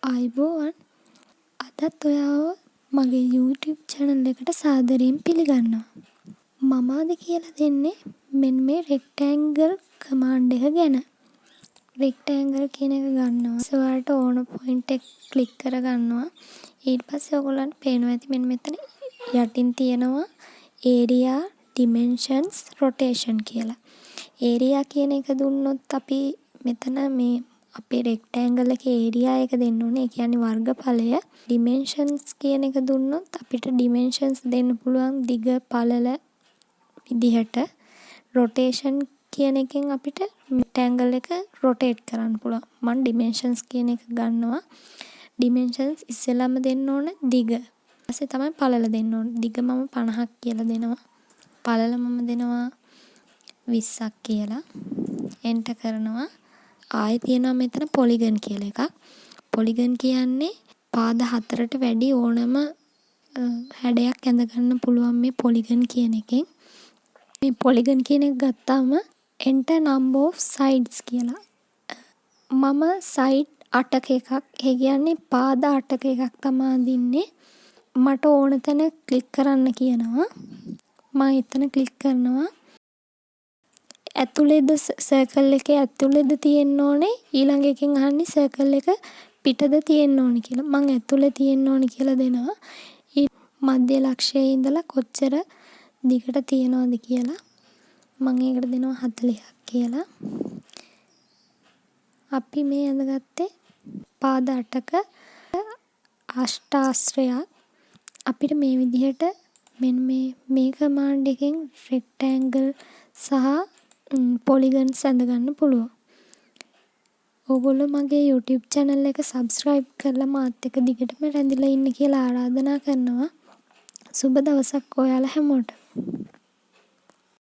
ආයුබෝවන්. අදත් ඔයාව මගේ YouTube channel එකට සාදරයෙන් පිළිගන්නවා. මම අද කියලා දෙන්නේ මෙන්න මේ rectangle command එක ගැන. rectangle කියන එක ගන්නවා. ඔයාලට ඕන point එක click කරගන්නවා. ඊට පස්සේ ඔයගොල්ලන්ට පේනවා ඇති මෙන්න මෙතන යටින් තියෙනවා area, dimensions, rotation කියලා. area කියන එක දුන්නොත් අපි මෙතන මේ අපේ rectangle එකේ area එක දෙන්න ඕනේ. ඒ කියන්නේ වර්ගඵලය. dimensions කියන එක දුන්නොත් අපිට dimensions දෙන්න පුළුවන් දිග පළල විදිහට. rotation කියන එකෙන් අපිට rectangle එක rotate කරන්න පුළුවන්. මම dimensions කියන එක ගන්නවා. dimensions ඉස්සෙල්ලාම දෙන්න ඕන දිග. ඊපස්සේ තමයි පළල දෙන්න ඕන. දිග මම 50ක් කියලා දෙනවා. පළල මම දෙනවා 20ක් කියලා. enter කරනවා. ආයෙ තියෙනවා මෙතන polygon කියලා එකක්. polygon කියන්නේ පාද 4ට වැඩි ඕනම හැඩයක් ඇඳ ගන්න පුළුවන් මේ polygon කියන එකෙන්. මේ polygon කියන එක ගත්තාම enter number of sides කියලා. මම side 8ක එකක්. ඒ කියන්නේ පාද 8ක එකක් තමයි අඳින්නේ. මට ඕන තැන ක්ලික් කරන්න කියනවා. මම එතන ක්ලික් කරනවා. ඇතුළේද circle එකේ ඇතුළේද තියෙන්න ඕනේ ඊළඟ එකෙන් අහන්නේ circle එක පිටද තියෙන්න ඕනේ කියලා. මම ඇතුළේ තියෙන්න ඕනේ කියලා දෙනවා. මධ්‍ය ලක්ෂයේ ඉඳලා කොච්චර දිගට තියනවද කියලා. මම ඒකට දෙනවා 40ක් කියලා. අපි මේ අඳගත්තේ පාද 8ක අෂ්ටාශ්‍රයක්. අපිට මේ විදිහට මෙන්න මේ command එකෙන් rectangle සහ polygon සඳ ගන්න පුළුවන්. ඔයගොල්ලෝ මගේ YouTube channel එක subscribe කරලා මාත් එක්ක දිගටම රැඳිලා ඉන්න කියලා ආරාධනා කරනවා. සුබ දවසක් ඔයාලා හැමෝටම.